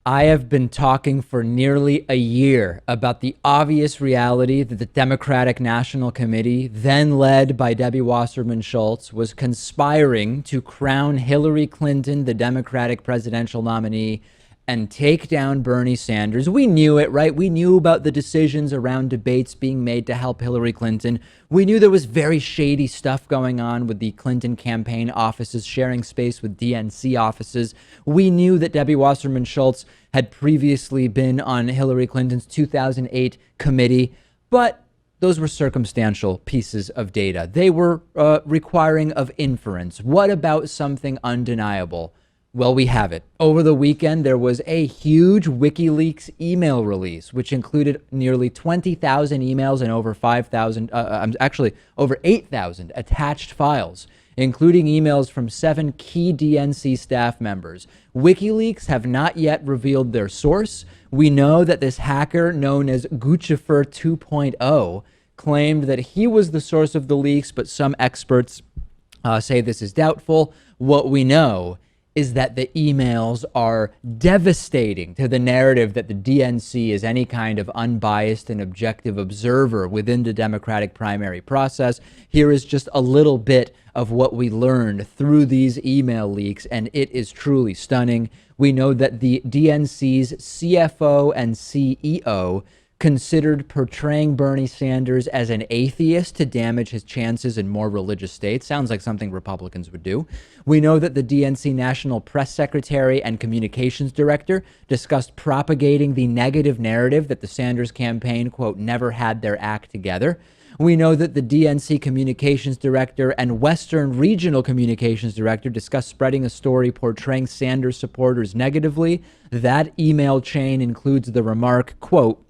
I have been talking for nearly a year about the obvious reality that the Democratic National Committee, then led by Debbie Wasserman Schultz, was conspiring to crown Hillary Clinton the Democratic presidential nominee and take down Bernie Sanders. We knew it, right? We knew about the decisions around debates being made to help Hillary Clinton. We knew there was very shady stuff going on with the Clinton campaign offices sharing space with DNC offices. We knew that Debbie Wasserman Schultz had previously been on Hillary Clinton's 2008 committee, but those were circumstantial pieces of data. They were requiring of inference. What about something undeniable? Well, we have it. Over the weekend, there was a huge WikiLeaks email release, which included nearly 20,000 emails and over 5,000, over 8,000 attached files, including emails from 7 key DNC staff members. WikiLeaks have not yet revealed their source. We know that this hacker, known as Guccifer 2.0, claimed that he was the source of the leaks, but some experts say this is doubtful. What we know is that the emails are devastating to the narrative that the DNC is any kind of unbiased and objective observer within the Democratic primary process. Here is just a little bit of what we learned through these email leaks, and it is truly stunning. We know that the DNC's CFO and CEO considered portraying Bernie Sanders as an atheist to damage his chances in more religious states. Sounds like something Republicans would do. We know that the DNC National Press Secretary and Communications Director discussed propagating the negative narrative that the Sanders campaign, quote, never had their act together. We know that the DNC Communications Director and Western Regional Communications Director discussed spreading a story portraying Sanders supporters negatively. That email chain includes the remark, quote,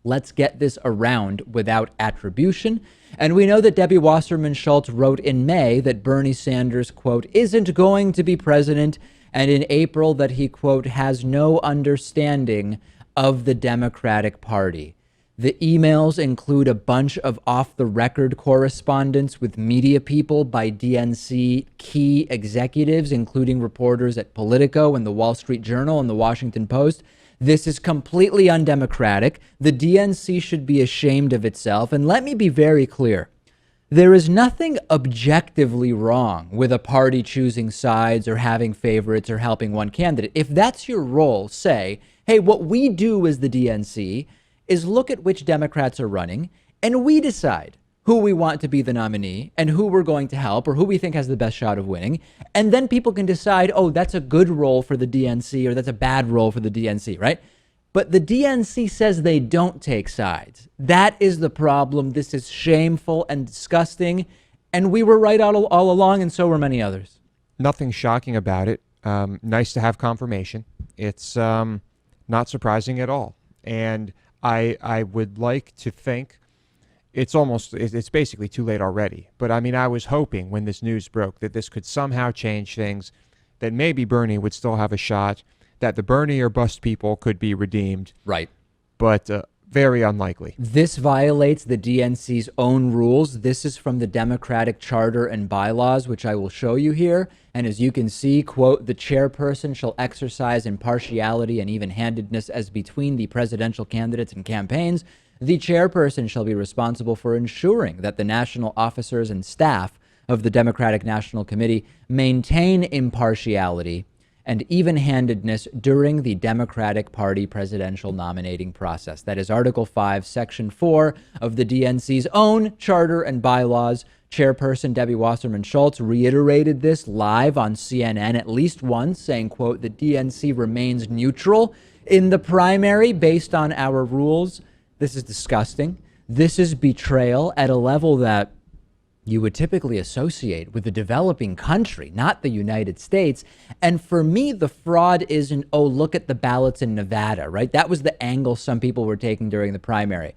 let's get this around without attribution. And we know that Debbie Wasserman Schultz wrote in May that Bernie Sanders, quote, isn't going to be president, and in April that he, quote, has no understanding of the Democratic Party. The emails include a bunch of off-the-record correspondence with media people by DNC key executives, including reporters at Politico and the Wall Street Journal and the Washington Post. This is completely undemocratic. The DNC should be ashamed of itself. And let me be very clear. There is nothing objectively wrong with a party choosing sides or having favorites or helping one candidate. If that's your role, say, hey, what we do as the DNC is look at which Democrats are running and we decide who we want to be the nominee and who we're going to help or who we think has the best shot of winning. And then people can decide, oh, that's a good role for the DNC or that's a bad role for the DNC, right? But the DNC says they don't take sides. That is the problem. This is shameful and disgusting. And we were right all along, and so were many others. Nothing shocking about it. Nice to have confirmation. It's not surprising at all. And I would like to think it's basically too late already. But I mean, I was hoping when this news broke that this could somehow change things, that maybe Bernie would still have a shot, that the Bernie or bust people could be redeemed. Right. But very unlikely. This violates the DNC's own rules. This is from the Democratic Charter and Bylaws, which I will show you here. And as you can see, quote, the chairperson shall exercise impartiality and even-handedness as between the presidential candidates and campaigns. The chairperson shall be responsible for ensuring that the national officers and staff of the Democratic National Committee maintain impartiality and even-handedness during the Democratic Party presidential nominating process. That is Article 5, Section 4 of the DNC's own charter and bylaws. Chairperson Debbie Wasserman Schultz reiterated this live on CNN at least once, saying, quote, the DNC remains neutral in the primary based on our rules. This is disgusting. This is betrayal at a level that you would typically associate with a developing country, not the United States. And for me, the fraud isn't, oh, look at the ballots in Nevada, right? That was the angle some people were taking during the primary.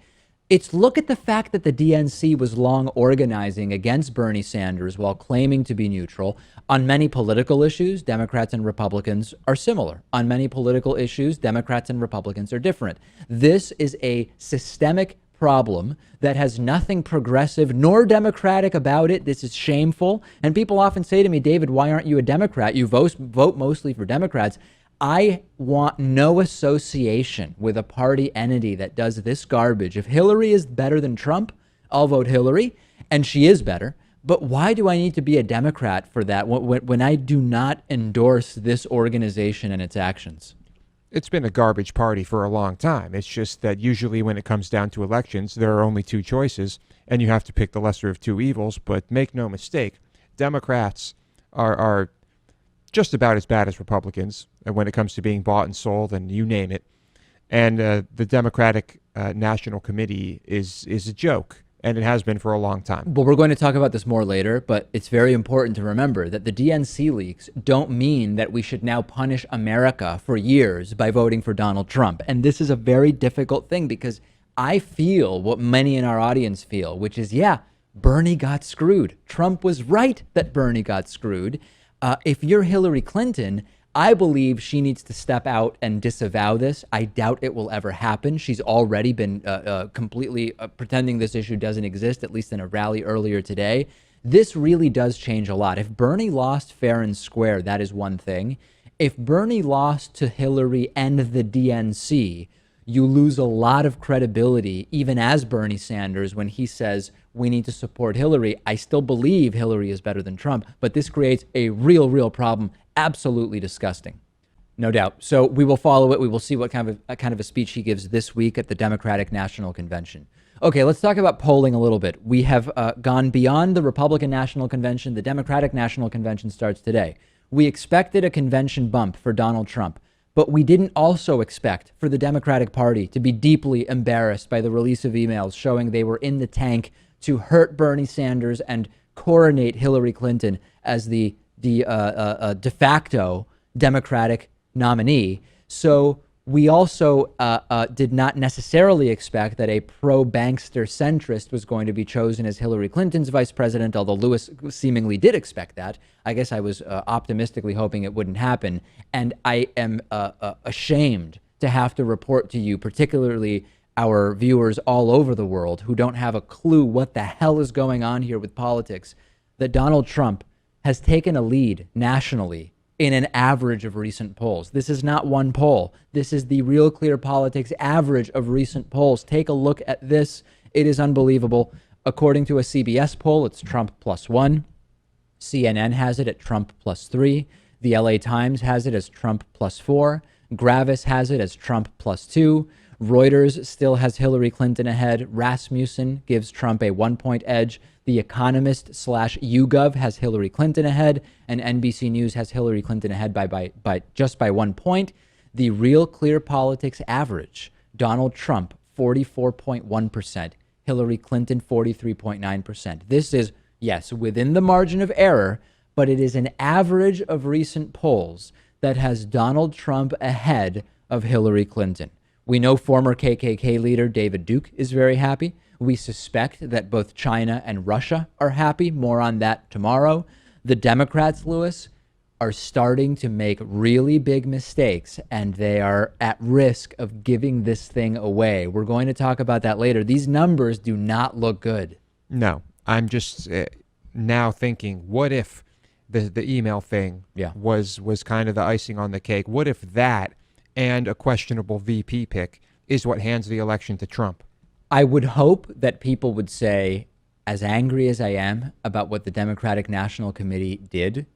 It's look at the fact that the DNC was long organizing against Bernie Sanders while claiming to be neutral. On many political issues, Democrats and Republicans are similar. On many political issues, Democrats and Republicans are different. This is a systemic problem that has nothing progressive nor democratic about it. This is shameful. And people often say to me, David, why aren't you a Democrat? You vote mostly for Democrats. I want no association with a party entity that does this garbage. If Hillary is better than Trump, I'll vote Hillary, and she is better. But why do I need to be a Democrat for that when I do not endorse this organization and its actions? It's been a garbage party for a long time. It's just that usually when it comes down to elections, there are only two choices, and you have to pick the lesser of two evils. But make no mistake, Democrats are just about as bad as Republicans when it comes to being bought and sold and you name it. And the Democratic National Committee is a joke, and it has been for a long time. But we're going to talk about this more later, but it's very important to remember that the DNC leaks don't mean that we should now punish America for years by voting for Donald Trump. And this is a very difficult thing because I feel what many in our audience feel, which is, yeah, Bernie got screwed. Trump was right that Bernie got screwed. If you're Hillary Clinton, I believe she needs to step out and disavow this. I doubt it will ever happen. She's already been completely pretending this issue doesn't exist, at least in a rally earlier today. This really does change a lot. If Bernie lost fair and square, that is one thing. If Bernie lost to Hillary and the DNC, you lose a lot of credibility, even as Bernie Sanders, when he says we need to support Hillary. I still believe Hillary is better than Trump, but this creates a real problem. Absolutely disgusting. No doubt. So we will follow it. We will see what kind of a speech he gives this week at the Democratic National Convention. Okay, let's talk about polling a little bit. We have gone beyond the Republican National Convention. The Democratic National Convention starts today. We expected a convention bump for Donald Trump, but we didn't also expect for the Democratic Party to be deeply embarrassed by the release of emails showing they were in the tank to hurt Bernie Sanders and coronate Hillary Clinton as the de facto Democratic nominee. So we also did not necessarily expect that a pro-bankster centrist was going to be chosen as Hillary Clinton's vice president, although Lewis seemingly did expect that. I guess I was optimistically hoping it wouldn't happen. And I am ashamed to have to report to you, particularly our viewers all over the world who don't have a clue what the hell is going on here with politics, that Donald Trump has taken a lead nationally in an average of recent polls. This is not one poll. This is the Real Clear Politics average of recent polls. Take a look at this. It is unbelievable. According to a CBS poll, it's Trump +1. CNN has it at Trump +3. The LA Times has it as Trump +4. Gravis has it as Trump +2. Reuters still has Hillary Clinton ahead. Rasmussen gives Trump a 1-point edge. The Economist / YouGov has Hillary Clinton ahead, and NBC News has Hillary Clinton ahead by just 1 point. The Real Clear Politics average, Donald Trump 44.1%, Hillary Clinton 43.9%. This is, yes, within the margin of error, but it is an average of recent polls that has Donald Trump ahead of Hillary Clinton. We know former KKK leader David Duke is very happy. We suspect that both China and Russia are happy. More on that tomorrow. The Democrats, Lewis, are starting to make really big mistakes, and they are at risk of giving this thing away. We're going to talk about that later. These numbers do not look good. No, I'm just now thinking, what if the email thing was kind of the icing on the cake? What if that and a questionable VP pick is what hands the election to Trump? I would hope that people would say, as angry as I am about what the Democratic National Committee did,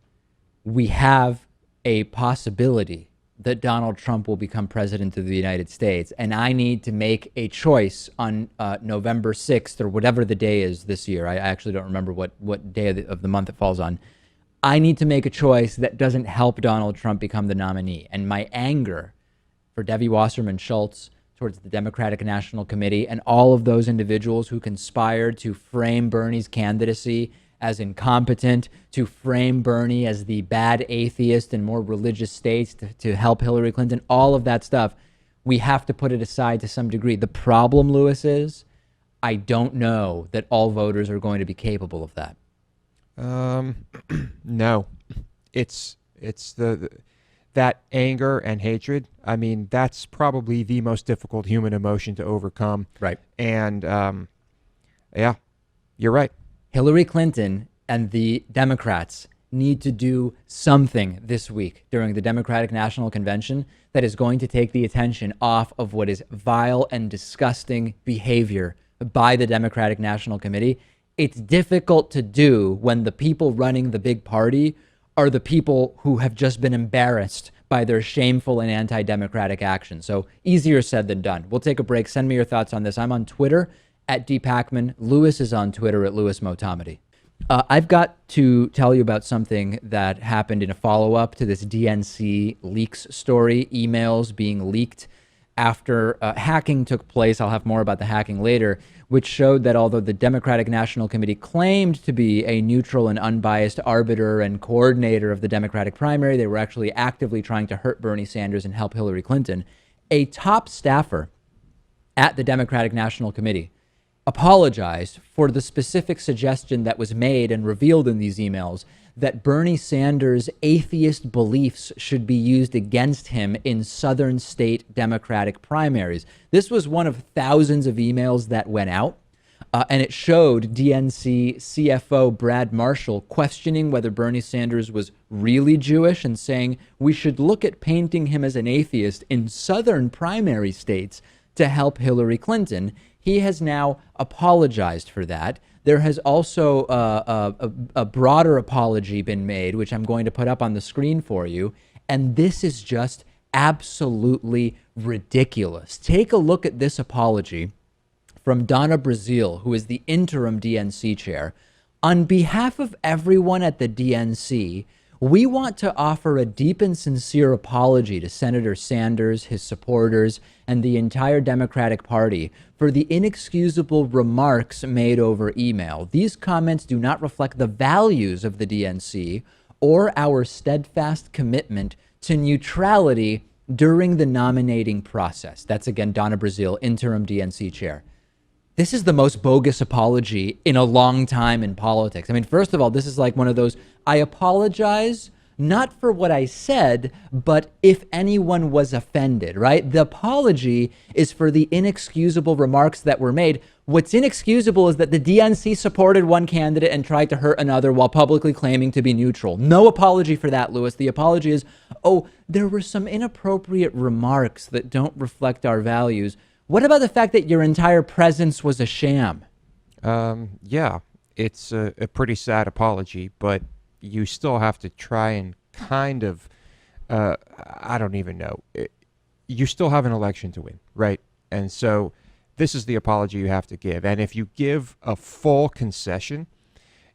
we have a possibility that Donald Trump will become president of the United States. And I need to make a choice on November 6th or whatever the day is this year. I actually don't remember what day of the month it falls on. I need to make a choice that doesn't help Donald Trump become the nominee. And my anger for Debbie Wasserman Schultz towards the Democratic National Committee and all of those individuals who conspired to frame Bernie's candidacy as incompetent, to frame Bernie as the bad atheist in more religious states to help Hillary Clinton, all of that stuff, we have to put it aside to some degree. The problem, Lewis, is I don't know that all voters are going to be capable of that. No, it's that anger and hatred. I mean, that's probably the most difficult human emotion to overcome. Right. And yeah, you're right. Hillary Clinton and the Democrats need to do something this week during the Democratic National Convention that is going to take the attention off of what is vile and disgusting behavior by the Democratic National Committee. It's difficult to do when the people running the big party are the people who have just been embarrassed by their shameful and anti-democratic actions. So easier said than done. We'll take a break. Send me your thoughts on this. I'm on Twitter at @dpakman. Lewis is on Twitter at @LewisMotamedy. I've got to tell you about something that happened in a follow-up to this DNC leaks story, emails being leaked after hacking took place. I'll have more about the hacking later, which showed that although the Democratic National Committee claimed to be a neutral and unbiased arbiter and coordinator of the Democratic primary, they were actually actively trying to hurt Bernie Sanders and help Hillary Clinton. A top staffer at the Democratic National Committee apologized for the specific suggestion that was made and revealed in these emails that Bernie Sanders' atheist beliefs should be used against him in southern state Democratic primaries. This was one of thousands of emails that went out, and it showed DNC CFO Brad Marshall questioning whether Bernie Sanders was really Jewish and saying we should look at painting him as an atheist in southern primary states to help Hillary Clinton. He has now apologized for that. There has also a broader apology been made, which I'm going to put up on the screen for you. And this is just absolutely ridiculous. Take a look at this apology from Donna Brazile, who is the interim DNC chair. On behalf of everyone at the DNC, we want to offer a deep and sincere apology to Senator Sanders, his supporters, and the entire Democratic Party for the inexcusable remarks made over email. These comments do not reflect the values of the DNC or our steadfast commitment to neutrality during the nominating process. That's again Donna Brazile, interim DNC chair. This is the most bogus apology in a long time in politics. I mean, first of all, this is like one of those, I apologize, not for what I said, but if anyone was offended, right? The apology is for the inexcusable remarks that were made. What's inexcusable is that the DNC supported one candidate and tried to hurt another while publicly claiming to be neutral. No apology for that, Lewis. The apology is, oh, there were some inappropriate remarks that don't reflect our values. What about the fact that your entire presence was a sham? Yeah, it's a pretty sad apology, but you still have to try and kind of, I don't even know. You still have an election to win, right? And so this is the apology you have to give. And if you give a full concession,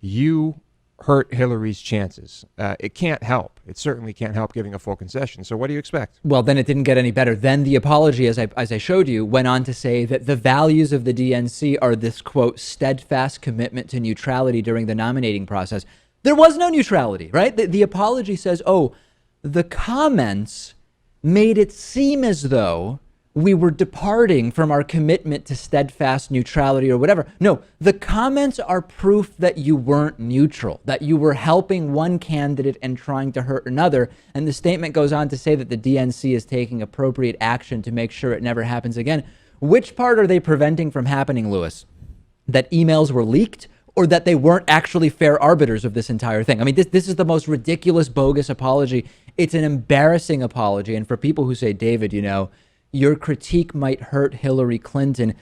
you hurt Hillary's chances. It can't help. It certainly can't help giving a full concession. So what do you expect? Well, then it didn't get any better. Then the apology, as I showed you, went on to say that the values of the DNC are this, quote, steadfast commitment to neutrality during the nominating process. There was no neutrality, right? The apology says, oh, the comments made it seem as though we were departing from our commitment to steadfast neutrality or whatever. No, the comments are proof that you weren't neutral, that you were helping one candidate and trying to hurt another. And the statement goes on to say that the DNC is taking appropriate action to make sure it never happens again. Which part are they preventing from happening, Lewis? That emails were leaked or that they weren't actually fair arbiters of this entire thing? I mean, this is the most ridiculous, bogus apology. It's an embarrassing apology. And for people who say, David, you know, your critique might hurt Hillary Clinton,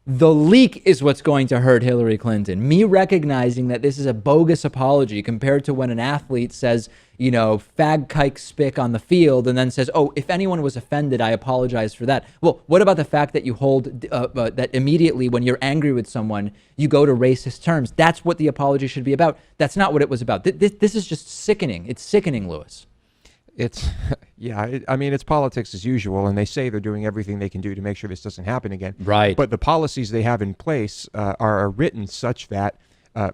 the leak is what's going to hurt Hillary Clinton. Me recognizing that this is a bogus apology compared to when an athlete says, you know, fag, kike, spick on the field and then says, oh, if anyone was offended, I apologize for that. Well, what about the fact that you hold that immediately when you're angry with someone, you go to racist terms? That's what the apology should be about. That's not what it was about. This is just sickening. It's sickening, Lewis. It's, yeah, I mean, it's politics as usual, and they say they're doing everything they can do to make sure this doesn't happen again. Right. But the policies they have in place are written such that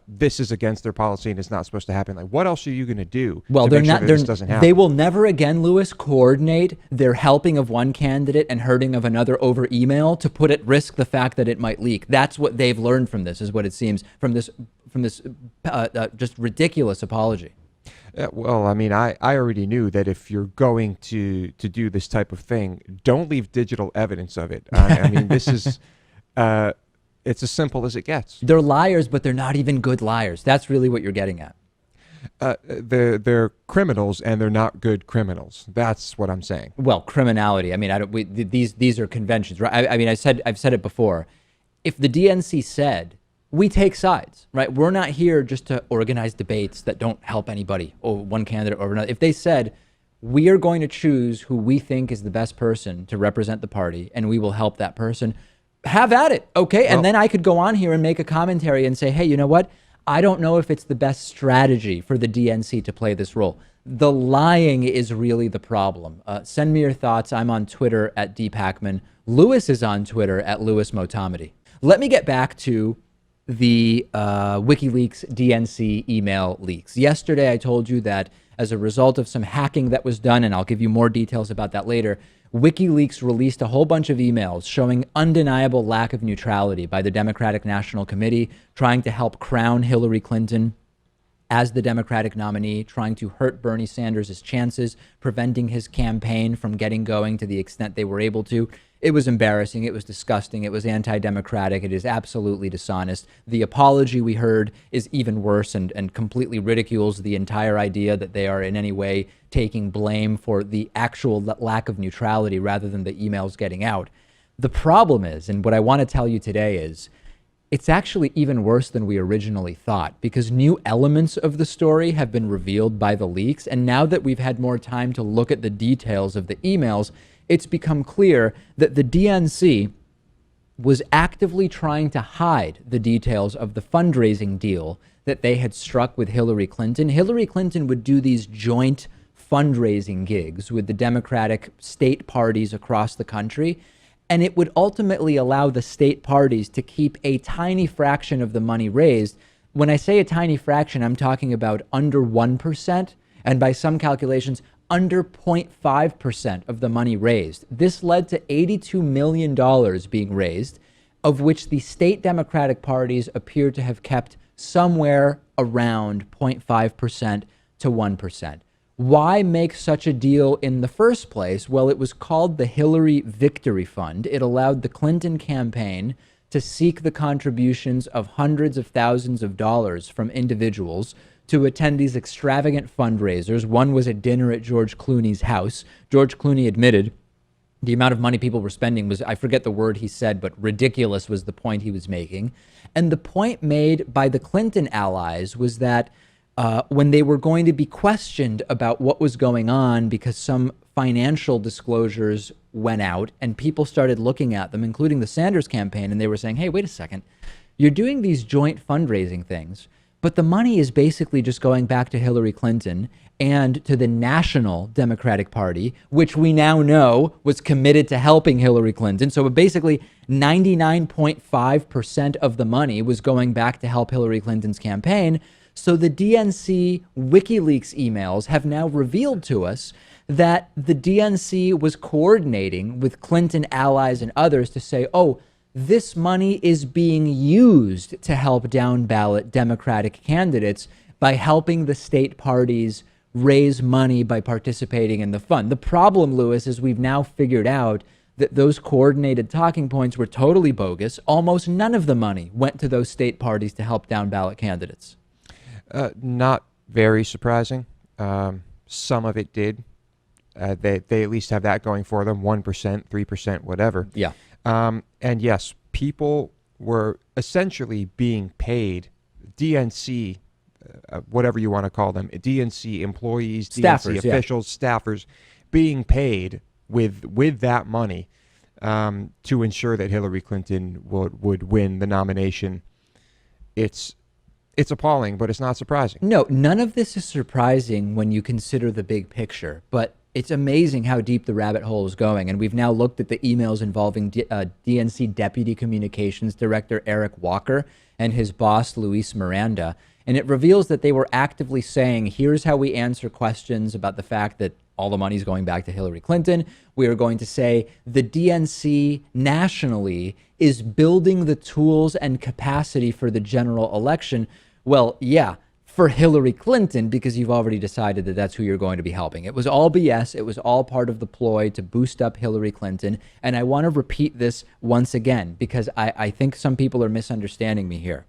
this is against their policy and it's not supposed to happen. Like, what else are you going to do to make sure that this doesn't happen? They will never again, Lewis, coordinate their helping of one candidate and hurting of another over email to put at risk the fact that it might leak. That's what they've learned from this, is what it seems, from this just ridiculous apology. Well, I mean, I already knew that if you're going to do this type of thing, don't leave digital evidence of it. I mean, this is, it's as simple as it gets. They're liars, but they're not even good liars. That's really what you're getting at. They're criminals, and they're not good criminals. That's what I'm saying. Well, criminality. I mean, I don't. These are conventions, right? I mean, I've said it before. If the DNC said we take sides, right? We're not here just to organize debates that don't help anybody or one candidate or another. If they said we are going to choose who we think is the best person to represent the party, and we will help that person, have at it, okay? And then I could go on here and make a commentary and say, hey, you know what? I don't know if it's the best strategy for the DNC to play this role. The lying is really the problem. Send me your thoughts. I'm on Twitter at @dpakman. Lewis is on Twitter at @LewisMotamedi. Let me get back to the WikiLeaks DNC email leaks. Yesterday, I told you that as a result of some hacking that was done, and I'll give you more details about that later, WikiLeaks released a whole bunch of emails showing undeniable lack of neutrality by the Democratic National Committee, trying to help crown Hillary Clinton as the Democratic nominee, trying to hurt Bernie Sanders' chances, preventing his campaign from getting going to the extent they were able to. It was embarrassing. It was disgusting. It was anti-democratic. It is absolutely dishonest. The apology we heard is even worse and completely ridicules the entire idea that they are in any way taking blame for the actual lack of neutrality rather than the emails getting out. The problem is, and what I want to tell you today is, it's actually even worse than we originally thought, because new elements of the story have been revealed by the leaks. And now that we've had more time to look at the details of the emails, it's become clear that the DNC was actively trying to hide the details of the fundraising deal that they had struck with Hillary Clinton. Hillary Clinton would do these joint fundraising gigs with the Democratic state parties across the country, and it would ultimately allow the state parties to keep a tiny fraction of the money raised. When I say a tiny fraction, I'm talking about under 1%, and by some calculations, under 0.5% of the money raised. This led to $82 million being raised, of which the state Democratic parties appear to have kept somewhere around 0.5% to 1%. Why make such a deal in the first place? Well, it was called the Hillary Victory Fund. It allowed the Clinton campaign to seek the contributions of hundreds of thousands of dollars from individuals to attend these extravagant fundraisers. One was a dinner at George Clooney's house. George Clooney admitted the amount of money people were spending was, I forget the word he said, but ridiculous was the point he was making. And the point made by the Clinton allies was that when they were going to be questioned about what was going on because some financial disclosures went out and people started looking at them, including the Sanders campaign, and they were saying, hey, wait a second, you're doing these joint fundraising things, but the money is basically just going back to Hillary Clinton and to the National Democratic Party, which we now know was committed to helping Hillary Clinton. So basically 99.5% of the money was going back to help Hillary Clinton's campaign. So the DNC WikiLeaks emails have now revealed to us that the DNC was coordinating with Clinton allies and others to say, oh, this money is being used to help down ballot Democratic candidates by helping the state parties raise money by participating in the fund. The problem, Lewis, is we've now figured out that those coordinated talking points were totally bogus. Almost none of the money went to those state parties to help down ballot candidates. Not very surprising. Some of it did. They at least have that going for them, 1%, 3%, whatever. Yeah. And yes, people were essentially being paid, DNC, whatever you want to call them, DNC employees, Staffers, DNC officials, staffers, being paid with that money to ensure that Hillary Clinton would win the nomination. It's appalling, but it's not surprising. No, none of this is surprising when you consider the big picture, but it's amazing how deep the rabbit hole is going. And we've now looked at the emails involving DNC Deputy Communications Director Eric Walker and his boss, Luis Miranda. And it reveals that they were actively saying, here's how we answer questions about the fact that all the money's going back to Hillary Clinton. We are going to say the DNC nationally is building the tools and capacity for the general election. Well, yeah, for Hillary Clinton, because you've already decided that that's who you're going to be helping. It was all BS. It was all part of the ploy to boost up Hillary Clinton. And I want to repeat this once again, because I think some people are misunderstanding me here.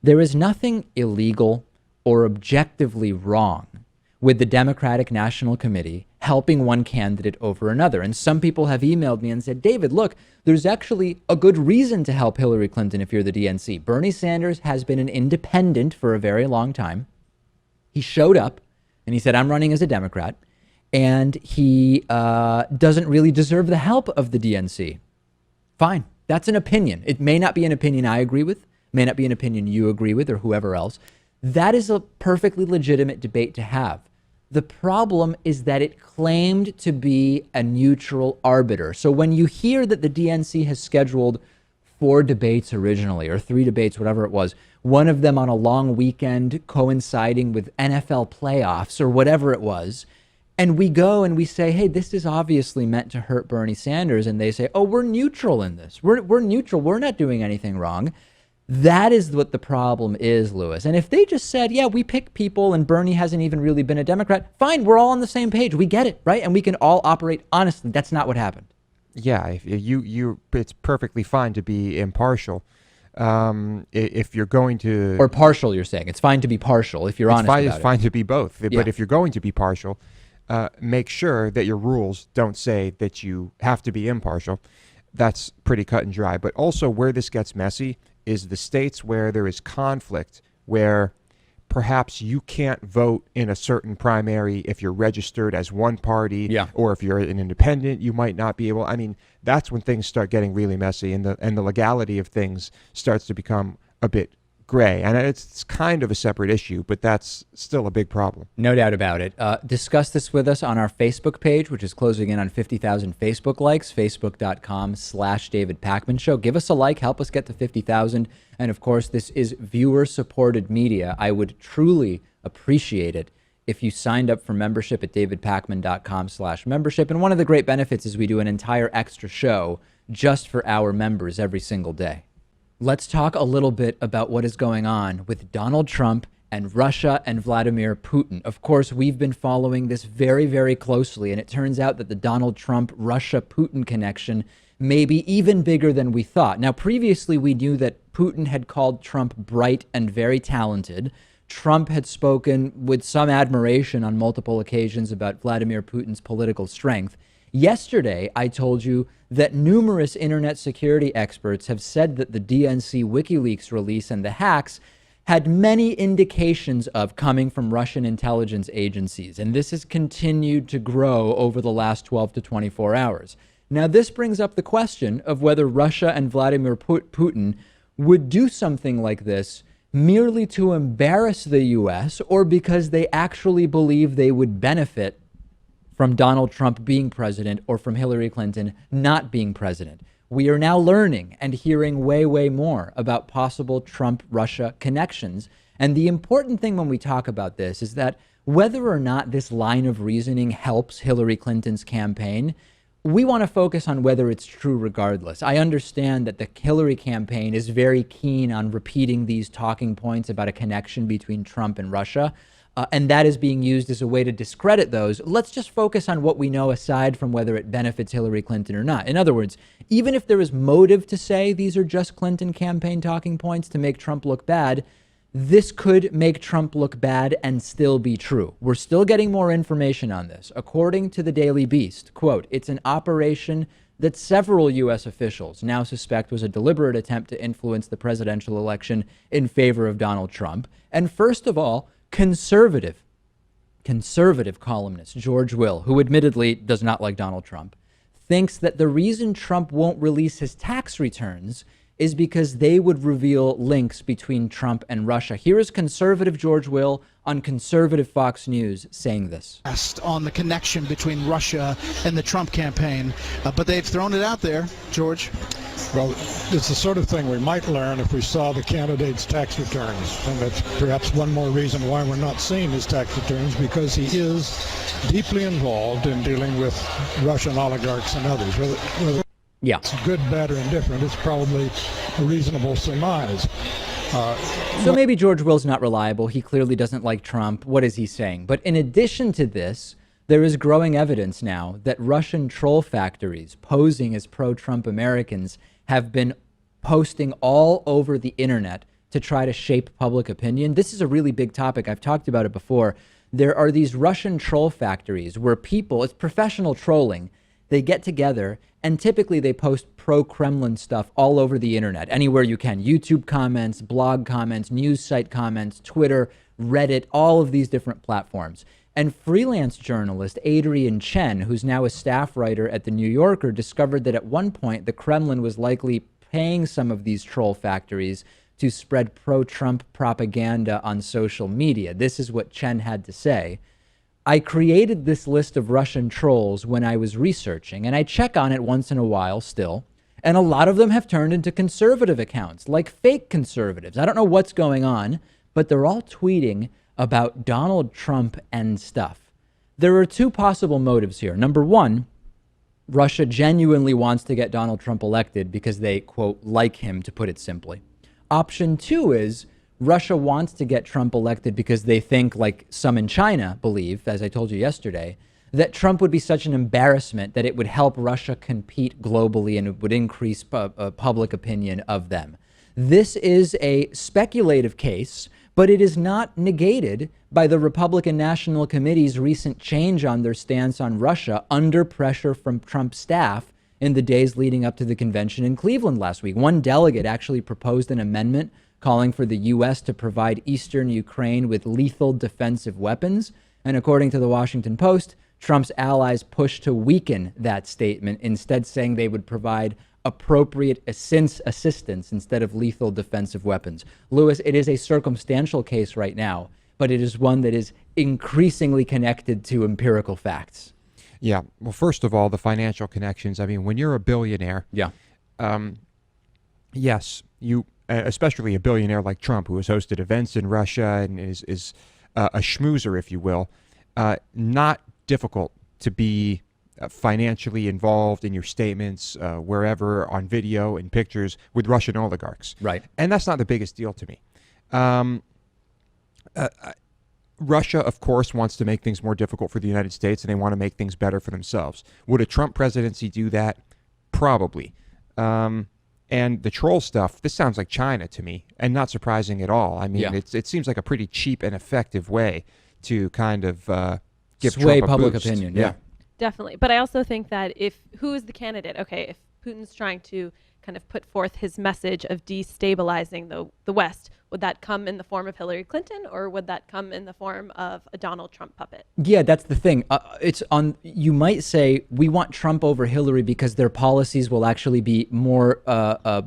There is nothing illegal or objectively wrong with the Democratic National Committee helping one candidate over another. And some people have emailed me and said, David, look, there's actually a good reason to help Hillary Clinton if you're the DNC. Bernie Sanders has been an independent for a very long time. He showed up and he said, I'm running as a Democrat, and he doesn't really deserve the help of the DNC. Fine. That's an opinion. It may not be an opinion I agree with, may not be an opinion you agree with, or whoever else. That is a perfectly legitimate debate to have. The problem is that it claimed to be a neutral arbiter. So when you hear that the DNC has scheduled 4 debates originally, or 3 debates, whatever it was, one of them on a long weekend coinciding with NFL playoffs or whatever it was, and we go and we say, hey, this is obviously meant to hurt Bernie Sanders. And they say, oh, we're neutral in this. We're neutral. We're not doing anything wrong. That is what the problem is, Lewis. And if they just said, yeah, we pick people and Bernie hasn't even really been a Democrat, fine, we're all on the same page. We get it, right? And we can all operate honestly. That's not what happened. Yeah, if it's perfectly fine to be impartial. If you're going to... Or partial, you're saying. It's fine to be partial if you're honest about it. It's fine to be both. Yeah. But if you're going to be partial, make sure that your rules don't say that you have to be impartial. That's pretty cut and dry. But also where this gets messy is the states where there is conflict, where perhaps you can't vote in a certain primary if you're registered as one party, or if you're an independent, you might not be able. I mean, that's when things start getting really messy, and the legality of things starts to become a bit gray. And it's kind of a separate issue, but that's still a big problem. No doubt about it. Discuss this with us on our Facebook page, which is closing in on 50,000 Facebook likes, facebook.com/David Pakman Show. Give us a like, help us get to 50,000. And of course, this is viewer-supported media. I would truly appreciate it if you signed up for membership at davidpakman.com/membership. And one of the great benefits is we do an entire extra show just for our members every single day. Let's talk a little bit about what is going on with Donald Trump and Russia and Vladimir Putin. Of course, we've been following this very, very closely, and it turns out that the Donald Trump-Russia-Putin connection may be even bigger than we thought. Now, previously, we knew that Putin had called Trump bright and very talented. Trump had spoken with some admiration on multiple occasions about Vladimir Putin's political strength. Yesterday, I told you that numerous internet security experts have said that the DNC WikiLeaks release and the hacks had many indications of coming from Russian intelligence agencies. And this has continued to grow over the last 12 to 24 hours. Now, this brings up the question of whether Russia and Vladimir Putin would do something like this merely to embarrass the U.S. or because they actually believe they would benefit from Donald Trump being president or from Hillary Clinton not being president. We are now learning and hearing way, way more about possible Trump-Russia connections. And the important thing when we talk about this is that whether or not this line of reasoning helps Hillary Clinton's campaign, we want to focus on whether it's true regardless. I understand that the Hillary campaign is very keen on repeating these talking points about a connection between Trump and Russia. And that is being used as a way to discredit those. Let's just focus on what we know aside from whether it benefits Hillary Clinton or not. In other words, even if there is motive to say these are just Clinton campaign talking points to make Trump look bad, this could make Trump look bad and still be true. We're still getting more information on this. According to the Daily Beast, quote, it's an operation that several U.S. officials now suspect was a deliberate attempt to influence the presidential election in favor of Donald Trump. And first of all, conservative columnist George Will, who admittedly does not like Donald Trump, thinks that the reason Trump won't release his tax returns is because they would reveal links between Trump and Russia. Here is conservative George Will on conservative Fox News saying this. On the connection between Russia and the Trump campaign, but they've thrown it out there, George. Well, it's the sort of thing we might learn if we saw the candidate's tax returns. And that's perhaps one more reason why we're not seeing his tax returns, because he is deeply involved in dealing with Russian oligarchs and others. Whether yeah, it's good, bad, or indifferent, it's probably a reasonable surmise. So maybe George Will's not reliable. He clearly doesn't like Trump. What is he saying? But in addition to this, there is growing evidence now that Russian troll factories posing as pro-Trump Americans have been posting all over the internet to try to shape public opinion. This is a really big topic. I've talked about it before. There are these Russian troll factories where people, it's professional trolling. They get together and typically they post pro-Kremlin stuff all over the internet, anywhere you can. YouTube comments, blog comments, news site comments, Twitter, Reddit, all of these different platforms. And freelance journalist Adrian Chen, who's now a staff writer at The New Yorker, discovered that at one point the Kremlin was likely paying some of these troll factories to spread pro-Trump propaganda on social media. This is what Chen had to say. I created this list of Russian trolls when I was researching, and I check on it once in a while still. And a lot of them have turned into conservative accounts, like fake conservatives. I don't know what's going on, but they're all tweeting about Donald Trump and stuff. There are two possible motives here. Number one, Russia genuinely wants to get Donald Trump elected because they, quote, like him, to put it simply. Option two is Russia wants to get Trump elected because they think, like some in China believe, as I told you yesterday, that Trump would be such an embarrassment that it would help Russia compete globally and it would increase public opinion of them. This is a speculative case, but it is not negated by the Republican National Committee's recent change on their stance on Russia under pressure from Trump's staff in the days leading up to the convention in Cleveland last week. One delegate actually proposed an amendment calling for the U.S. to provide eastern Ukraine with lethal defensive weapons. And according to the Washington Post, Trump's allies pushed to weaken that statement, instead saying they would provide appropriate assistance instead of lethal defensive weapons. Lewis, it is a circumstantial case right now, but it is one that is increasingly connected to empirical facts. Yeah. Well, first of all, the financial connections. I mean, when you're a billionaire, Yeah. Yes, you, especially a billionaire like Trump, who has hosted events in Russia and is a schmoozer, if you will, not difficult to be financially involved in your statements wherever on video and pictures with Russian oligarchs. Right. And that's not the biggest deal to me. Russia, of course, wants to make things more difficult for the United States, and they want to make things better for themselves. Would a Trump presidency do that? Probably. And the troll stuff, this sounds like China to me, and not surprising at all. I mean, Yeah. it seems like a pretty cheap and effective way to kind of give Sway Trump a public boost. opinion. Yeah. Definitely. But I also think that who is the candidate? Okay, if Putin's trying to kind of put forth his message of destabilizing the West, would that come in the form of Hillary Clinton, or would that come in the form of a Donald Trump puppet? Yeah, that's the thing. It's on. You might say we want Trump over Hillary because their policies will actually be more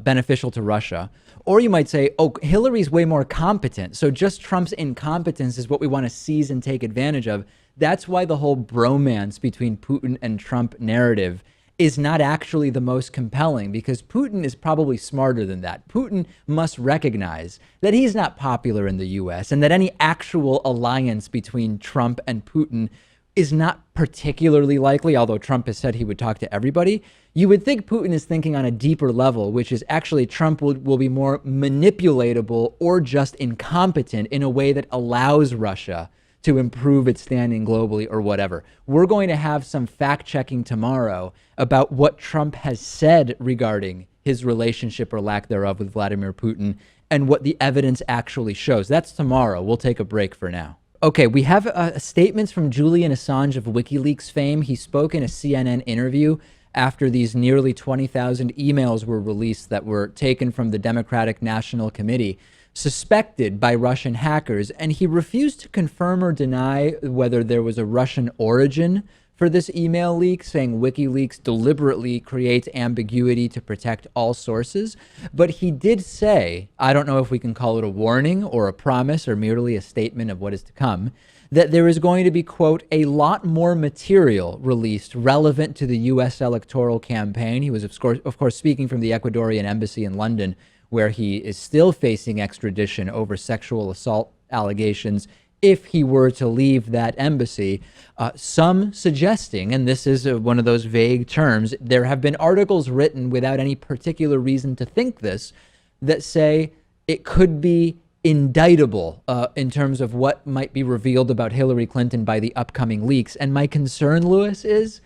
beneficial to Russia. Or you might say, oh, Hillary's way more competent. So just Trump's incompetence is what we want to seize and take advantage of. That's why the whole bromance between Putin and Trump narrative is not actually the most compelling, because Putin is probably smarter than that. Putin must recognize that he's not popular in the US and that any actual alliance between Trump and Putin is not particularly likely, although Trump has said he would talk to everybody. You would think Putin is thinking on a deeper level, which is actually Trump will be more manipulatable or just incompetent in a way that allows Russia to improve its standing globally or whatever. We're going to have some fact checking tomorrow about what Trump has said regarding his relationship or lack thereof with Vladimir Putin and what the evidence actually shows. That's tomorrow. We'll take a break for now. Okay, we have statements from Julian Assange of WikiLeaks fame. He spoke in a CNN interview after these nearly 20,000 emails were released that were taken from the Democratic National Committee, suspected by Russian hackers, and he refused to confirm or deny whether there was a Russian origin for this email leak, saying WikiLeaks deliberately creates ambiguity to protect all sources. But he did say, I don't know if we can call it a warning or a promise or merely a statement of what is to come, that there is going to be, quote, a lot more material released relevant to the U.S. electoral campaign. He was, of course, speaking from the Ecuadorian embassy in London, where he is still facing extradition over sexual assault allegations if he were to leave that embassy. Some suggesting, and this is one of those vague terms, there have been articles written without any particular reason to think this, that say it could be indictable in terms of what might be revealed about Hillary Clinton by the upcoming leaks. And my concern, Lewis, is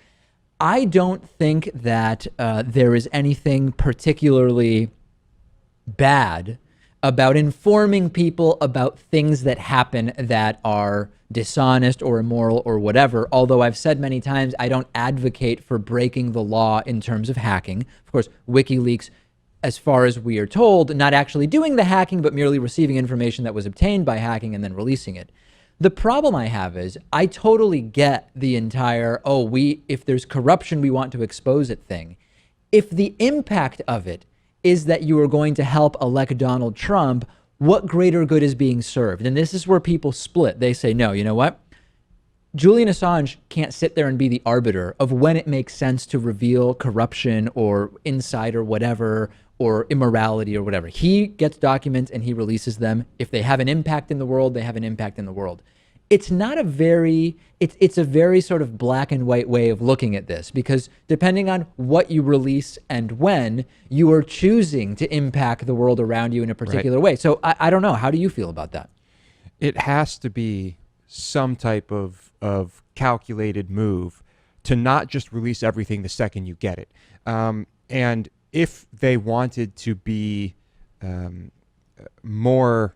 I don't think that there is anything particularly bad about informing people about things that happen that are dishonest or immoral or whatever. Although I've said many times, I don't advocate for breaking the law in terms of hacking. Of course, WikiLeaks, as far as we are told, not actually doing the hacking, but merely receiving information that was obtained by hacking and then releasing it. The problem I have is I totally get the entire, if there's corruption, we want to expose it thing. If the impact of it is that you are going to help elect Donald Trump, what greater good is being served? And this is where people split. They say, no, you know what? Julian Assange can't sit there and be the arbiter of when it makes sense to reveal corruption or insider whatever or immorality or whatever. He gets documents and he releases them. If they have an impact in the world, they have an impact in the world. It's not a very, it's a very sort of black and white way of looking at this, because depending on what you release and when, you are choosing to impact the world around you in a particular way. So I don't know. How do you feel about that? It has to be some type of calculated move to not just release everything the second you get it. And if they wanted to be more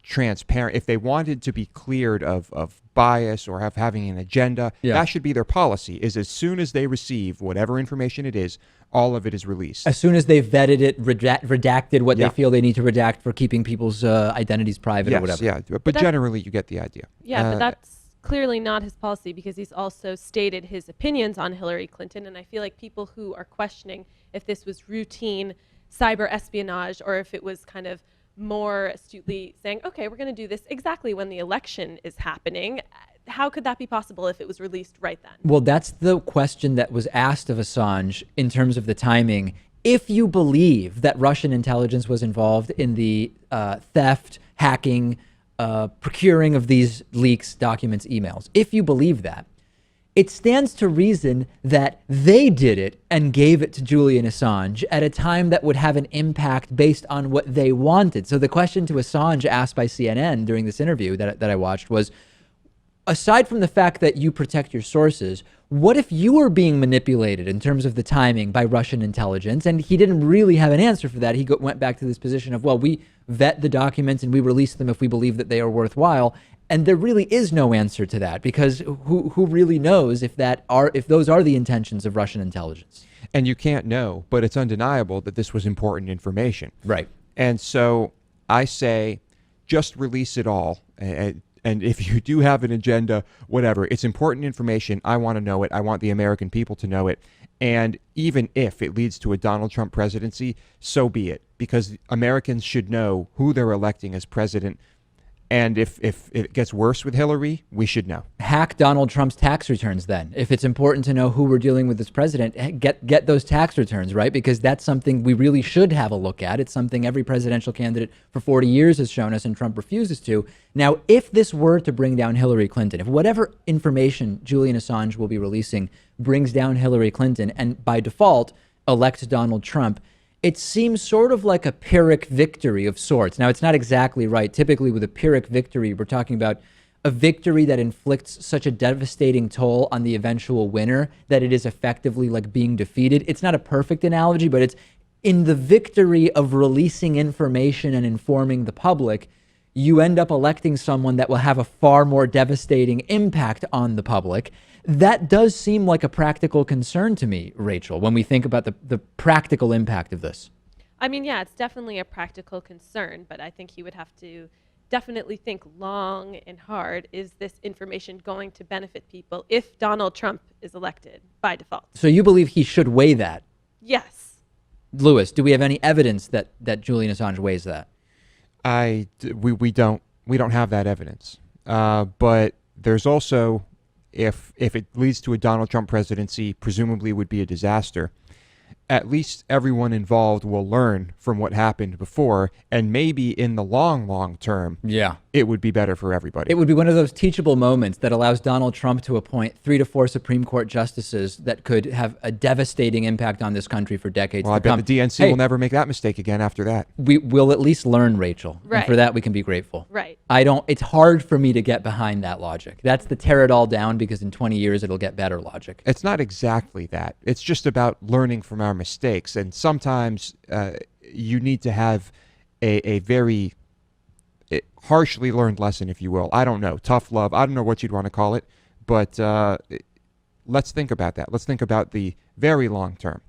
transparent, if they wanted to be cleared of bias or having an agenda, that should be their policy, is as soon as they receive whatever information it is, all of it is released. As soon as they've vetted it, redacted what they feel they need to redact for keeping people's identities private or whatever. Yeah, but generally you get the idea. Yeah, but that's clearly not his policy, because he's also stated his opinions on Hillary Clinton. And I feel like people who are questioning if this was routine cyber espionage or if it was kind of more astutely saying, okay, we're going to do this exactly when the election is happening. How could that be possible if it was released right then? Well, that's the question that was asked of Assange in terms of the timing. If you believe that Russian intelligence was involved in the theft, hacking, procuring of these leaks, documents, emails, if you believe that, it stands to reason that they did it and gave it to Julian Assange at a time that would have an impact based on what they wanted. So the question to Assange asked by CNN during this interview that I watched was, aside from the fact that you protect your sources, what if you were being manipulated in terms of the timing by Russian intelligence? And he didn't really have an answer for that. He went back to this position of, well, we vet the documents and we release them if we believe that they are worthwhile. And there really is no answer to that, because who really knows if those are the intentions of Russian intelligence? And you can't know, but it's undeniable that this was important information. Right. And so I say, just release it all. And if you do have an agenda, whatever, it's important information. I want to know it. I want the American people to know it. And even if it leads to a Donald Trump presidency, so be it, because Americans should know who they're electing as president. And if it gets worse with Hillary, we should know. Hack Donald Trump's tax returns then. If it's important to know who we're dealing with as president, get those tax returns, right? Because that's something we really should have a look at. It's something every presidential candidate for 40 years has shown us and Trump refuses to. Now, if this were to bring down Hillary Clinton, if whatever information Julian Assange will be releasing brings down Hillary Clinton and by default elects Donald Trump, it seems sort of like a Pyrrhic victory of sorts. Now, it's not exactly right. Typically, with a Pyrrhic victory, we're talking about a victory that inflicts such a devastating toll on the eventual winner that it is effectively like being defeated. It's not a perfect analogy, but it's in the victory of releasing information and informing the public, you end up electing someone that will have a far more devastating impact on the public. That does seem like a practical concern to me, Rachel, when we think about the practical impact of this. I mean, yeah, it's definitely a practical concern, but I think he would have to definitely think long and hard. Is this information going to benefit people if Donald Trump is elected by default? So you believe he should weigh that? Yes. Lewis, do we have any evidence that Julian Assange weighs that? We don't have that evidence. But there's also, if it leads to a Donald Trump presidency, presumably would be a disaster. At least everyone involved will learn from what happened before, and maybe in the long term, it would be better for everybody. It would be one of those teachable moments that allows Donald Trump to appoint 3 to 4 Supreme Court justices that could have a devastating impact on this country for decades Well, to come. I bet the DNC will never make that mistake again after that. We will at least learn, Rachel. Right. And for that, we can be grateful. Right. It's hard for me to get behind that logic. That's the tear it all down because in 20 years, it'll get better logic. It's not exactly that. It's just about learning from our mistakes. And sometimes you need to have a very harshly learned lesson, if you will. I don't know, tough love. I don't know what you'd want to call it, but let's think about that. Let's think about the very long term.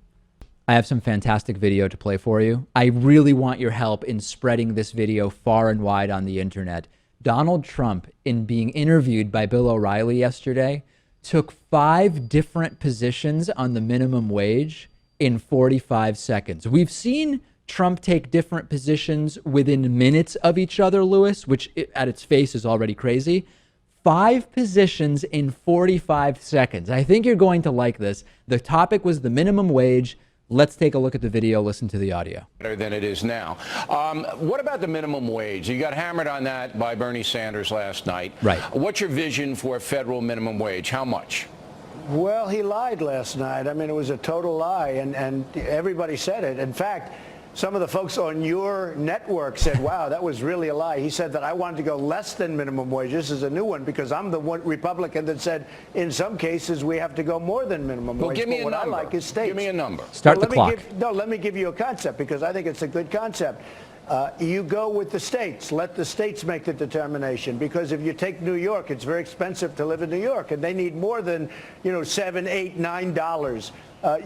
I have some fantastic video to play for you. I really want your help in spreading this video far and wide on the internet. Donald Trump, in being interviewed by Bill O'Reilly yesterday, took 5 different positions on the minimum wage in 45 seconds. We've seen Trump take different positions within minutes of each other, Lewis, which at its face is already crazy. 5 positions in 45 seconds. I think you're going to like this. The topic was the minimum wage. Let's take a look at the video, listen to the audio. Better than it is now. What about the minimum wage? You got hammered on that by Bernie Sanders last night. Right. What's your vision for a federal minimum wage? How much? Well, he lied last night. I mean, it was a total lie, and everybody said it. In fact, some of the folks on your network said, wow, that was really a lie. He said that I wanted to go less than minimum wage. This is a new one because I'm the one Republican that said in some cases we have to go more than minimum wage. Give me but what number. I like is states. Give me a number. Start the clock. Let me give you a concept because I think it's a good concept. You go with the states. Let the states make the determination because if you take New York, it's very expensive to live in New York, and they need more than $7, $8, $9.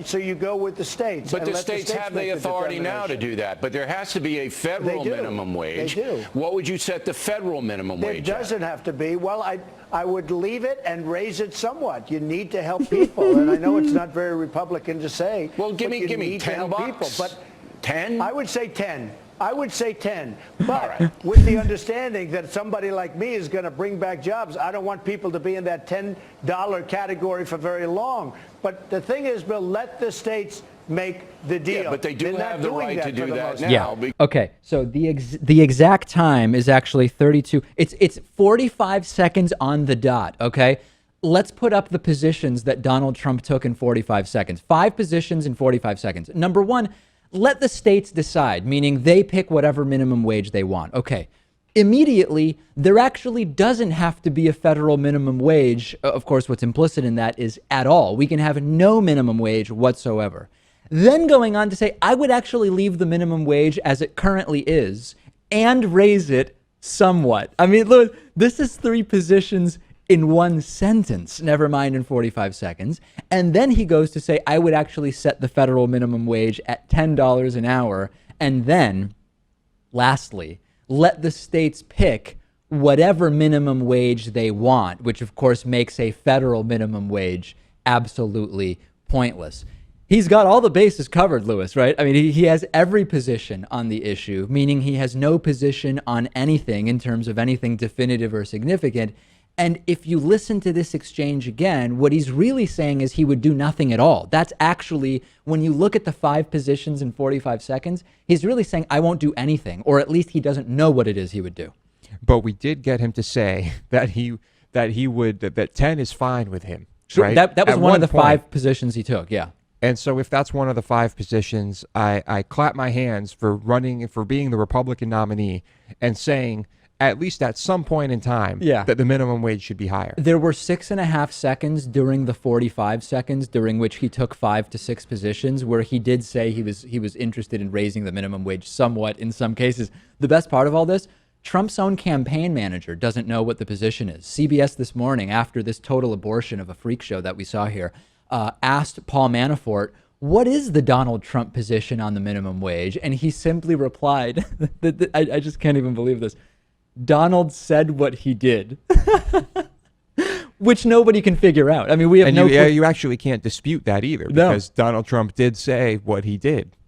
So you go with the states. But the states have the authority now to do that. But there has to be a federal minimum wage. They do. What would you set the federal minimum wage It doesn't have to be. Well, I would leave it and raise it somewhat. You need to help people, and I know it's not very Republican to say. Well, give me $10. People, but 10? I would say 10. I would say 10, but with the understanding that somebody like me is going to bring back jobs. I don't want people to be in that $10 category for very long. But the thing is, Bill, let the states make the deal. Yeah, but they do have the right to do that now. Yeah. Okay. So the exact time is actually 32. It's 45 seconds on the dot. Okay. Let's put up the positions that Donald Trump took in 45 seconds. 5 positions in 45 seconds. Number 1. Let the states decide, meaning they pick whatever minimum wage they want. Okay. Immediately, there actually doesn't have to be a federal minimum wage. Of course, what's implicit in that is at all. We can have no minimum wage whatsoever. Then going on to say, I would actually leave the minimum wage as it currently is and raise it somewhat. I mean, look, this is 3 positions in 1 sentence, never mind in 45 seconds. And then he goes to say, I would actually set the federal minimum wage at $10 an hour. And then, lastly, let the states pick whatever minimum wage they want, which of course makes a federal minimum wage absolutely pointless. He's got all the bases covered, Lewis, right? I mean, he has every position on the issue, meaning he has no position on anything in terms of anything definitive or significant. And if you listen to this exchange again, what he's really saying is he would do nothing at all. That's actually, when you look at the 5 positions in 45 seconds, he's really saying, I won't do anything, or at least he doesn't know what it is he would do. But we did get him to say that that 10 is fine with him. Sure, right? that was At one of the point. 5 positions he took, yeah. And so if that's one of the 5 positions, I clap my hands for being the Republican nominee and saying, at least at some point in time, that the minimum wage should be higher. There were 6.5 seconds during the 45 seconds during which he took 5 to 6 positions where he did say he was interested in raising the minimum wage somewhat in some cases. The best part of all this, Trump's own campaign manager doesn't know what the position is. CBS this morning, after this total abortion of a freak show that we saw here, asked Paul Manafort, what is the Donald Trump position on the minimum wage? And he simply replied, I just can't even believe this, Donald said what he did, which nobody can figure out. I mean, we have you actually can't dispute that either because Donald Trump did say what he did.